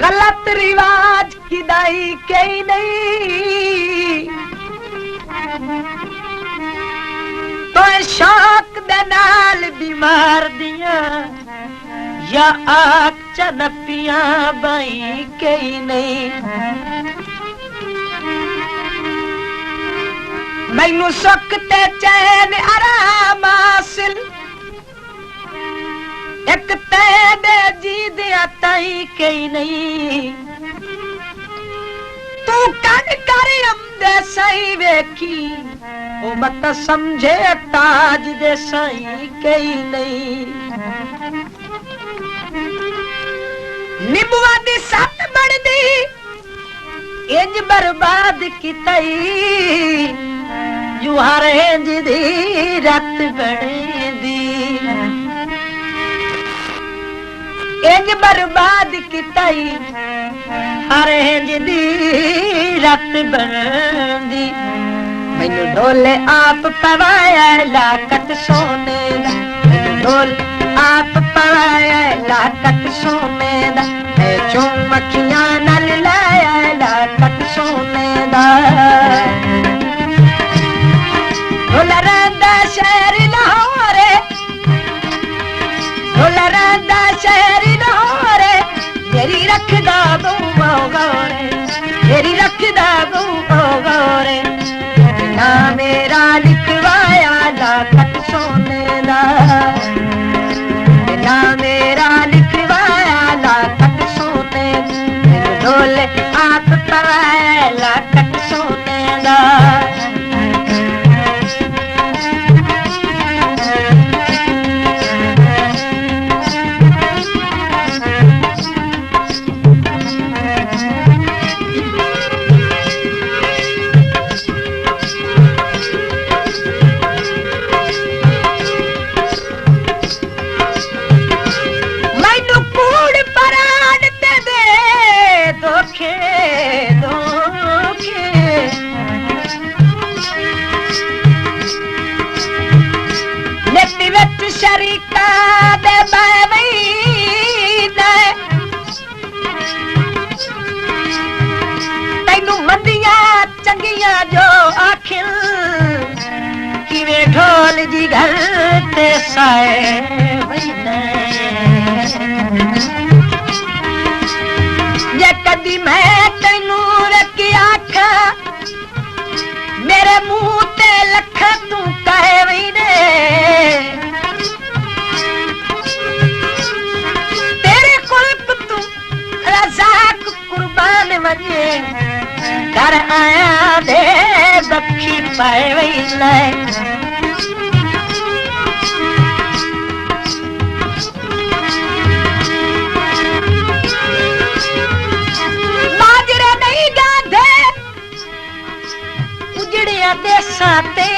गलत रिवाज किदाई कई नहीं तो शौक दे नाल बीमार दिया या आख चनपिया बाई कई नहीं मैनू सुख ते चैन आराम हासिल एक तेरे जी दिया ताई कई नहीं तू कन कर अमदे सही वेखी ओ मत समझे ताज दे सही कई नहीं निबुआ दी सत बनदी इंज बर्बाद कितई जुहारे जिदी रत बनेदी इंज बर्बाद कितई हरे जिदी रत बनेदी मैनू ढोले आप पवाया लाकत सोने दा ढोल आप पवाया लाकत सोने दा चौमखियां नल लाया लाकत सोने दा ढोल रंदा शहर लाहौर ढोल रंदा शहर लाहौर मेरी रखदा बहू गौरे मेरी रखदा बहू गौरे ना मेरा लिखवाया लाकत सोने दा ना मेरा लिखवाया लाकत सोने ढोल आप पवाया लाकत सोने दा शरीका दे तैनू मंदिया चंगिया जो आखिर किवें ढोल जी घर ते साए जे कदी मैं तैनू रखी आखा मेरे मुंह ते लख तू कहे वही ने वजे घर आया दे बखी पाए वही लाए माजरे नहीं गांधे उजड़िया देसा ते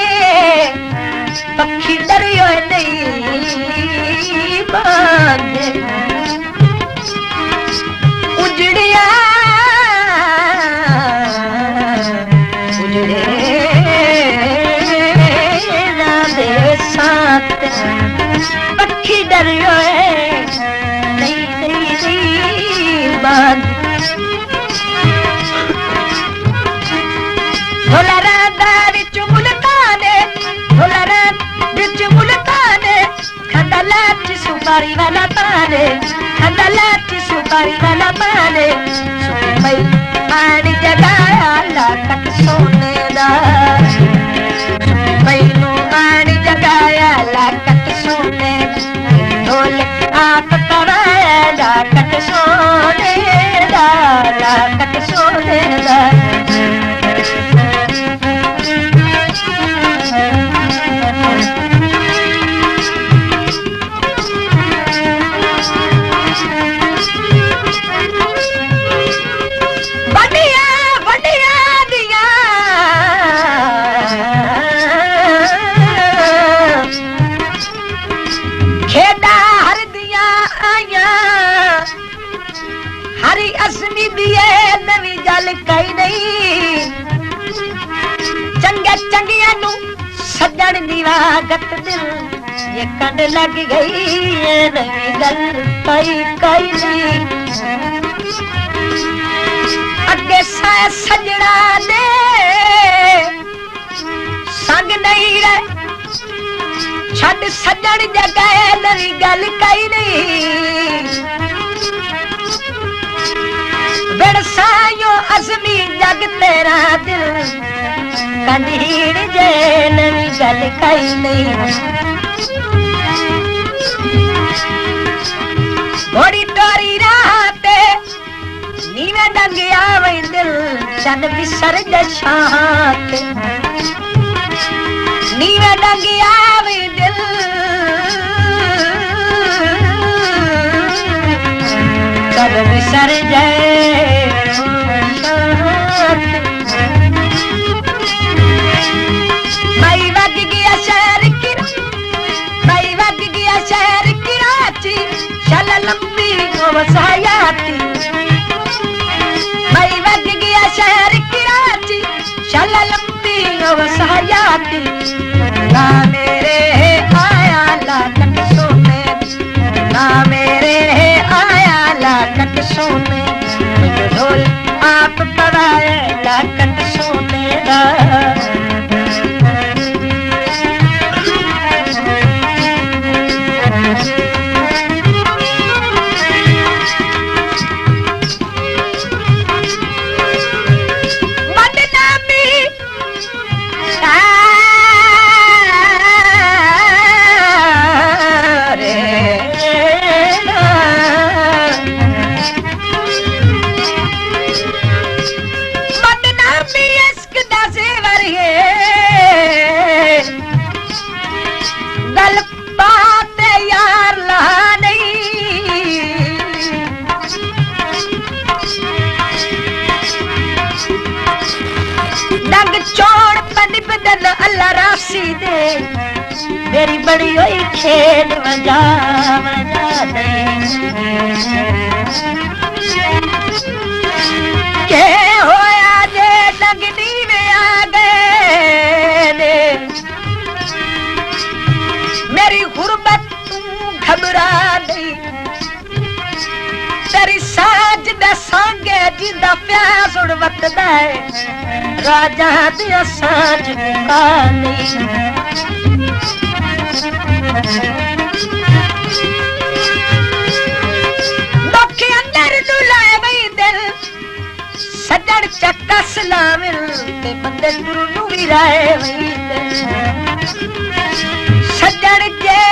पक्षी डरियो नहीं बांधे उजड़िया पक्षी डरियो नहीं नहीं नहीं बांध ढोला राधा विच मुल्ताने ढोला राधा विच मुल्ताने खंडलाच सुपारी वाला पाने खंडलाच सुपारी वाला पाने सुपई पानी जगाया लाकत सोने दा मैनू पानी जगाया लाकत सोने ढोल आप पवाया लाकत सोने सोने दा असमी दिए नवी गल कई नहीं चंगे चंगिया नू सजन दीवा गत दिल ये कंड लग गई ये नवी गल कई नहीं अगे सजना दे संग नहीं रहे छड़ सजन जगह नवी गल कई नहीं बेड़सायो अज़मी जग तेरा दिल कंदीर जे नवी गल कई नहीं थोड़ी टोरी राते नीवे डंगिया वही दिल चन बिसर जशात नीवे डंगिया वही दिल चन बिसर जाए लंबी वसायाती मई वज गया शहर कराची चल लंबी वसायाती ना मेरे आया लाकट सोने ना मेरे आया लाकट सोने ढोल आप पढ़ाए लाकट सोने दा अल्लाह राशि दे मेरी बड़ी हुई खेल वजा वजा दे के होया जे लगनी में आ गए मेरी गुर्बत तू घबरा नहीं तेरी साज दसांगे जिंदा प्यास उड़ वतदा है राजा दिया साज कानी दुखे अंदर दुलाए वही दिल सजन चक्का सलामिल ते बंदे गुरु नू भी राए वही दिल सजन के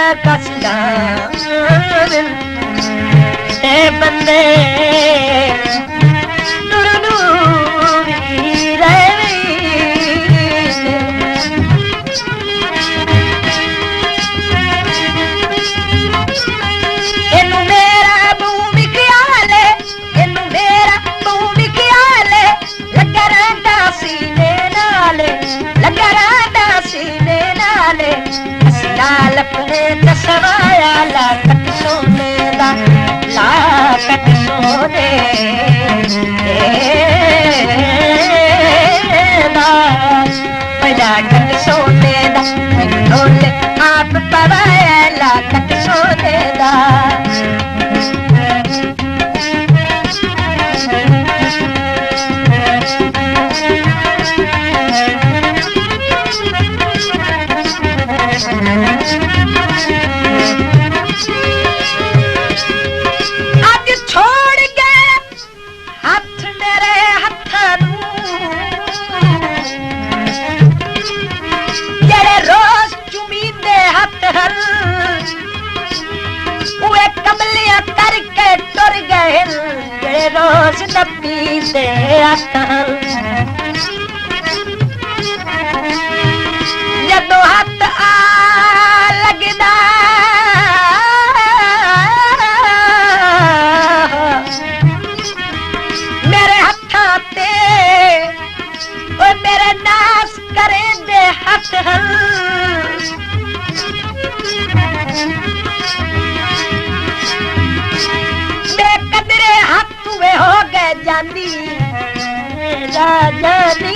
चक्का सलामिल ते बंदे सवाया लाकट सोने दा लाकट सोने दा लाकट सोने दा ढोले आप पवाया लाकट सोने दा रोज चुमी गए जेड़े रोज न पीते अकल जदों हथ आ लगदा मेरे हत्थां ते ओ मेरे नास करे दे हथ बेकदरे हाथ वे हो गए जानी राजा दी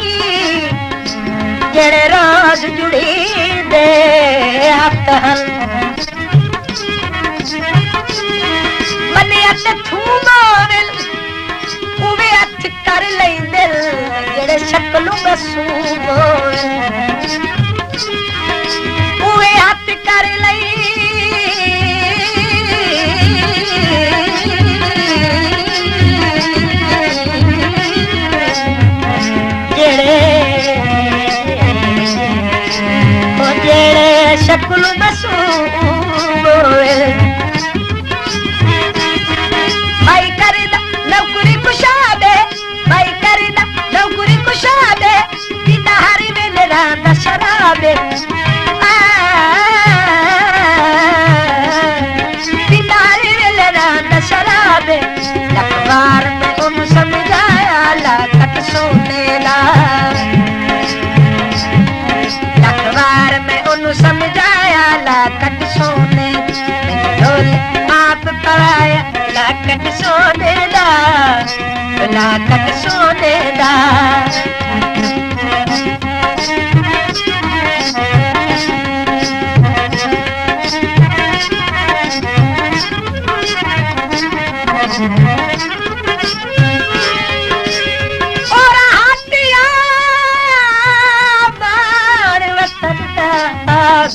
जेड़े रोज जुड़ी दे हाथ मने अते थूमावेल उवे हथ कर लैंदे जेड़े शक्लू मसूम उवे हथ कर लई शक्ल मसूम भाई करदा नौकरी कुशादे भाई करदा नौकरी कुशादे बिना हरी वेले रांदा शराबे बिना हरी वेले रांदा शराबे अखबार में उन समझाया लाकट सोने ला अखबार में उन समझाया लाकट सोने ढोल आप पढ़ाया लाकट सोने दा लाकट सोने दा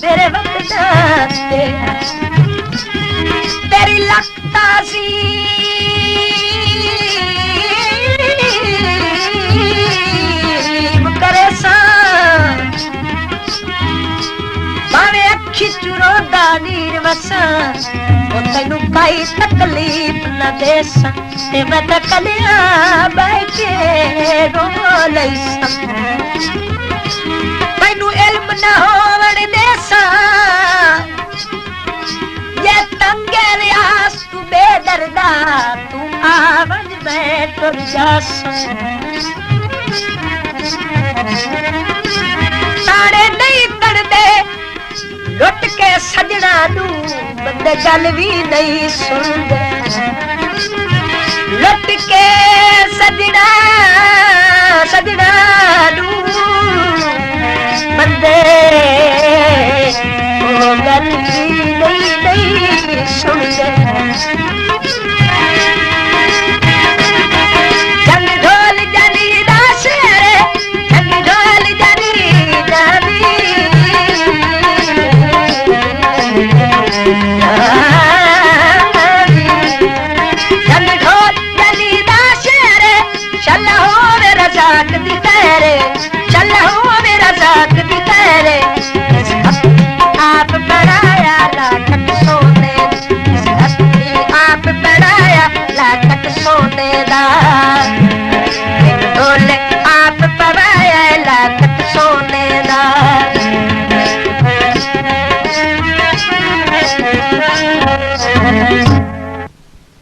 तेरे वक्त तेरी लगता सी करे सा भावे अखी चुरो दानीर वसा तेनू काई तकलीफ न देसा ते मैं तकलिया बैठे रो लईसा मैनू इल्म न होवण देसा ये तंगे रियास तू बेदर्दा तू आवज मैं तुर जासा साड़े नहीं करदे लुट के सजना नू बंदे गल भी नहीं सुनदे लुट के सजना सजना नू बंदे ओ गल भी नहीं सुनदे जंग ढोल जानी दा शेरे जंग ढोल जानी जानी जंग ढोल जानी दा शेरे चल होवे रजाक दी तेरे चल होवे रजाक दी तेरे आप पढ़ाया लाकट सोने आप पढ़ाया लाकट सोने दा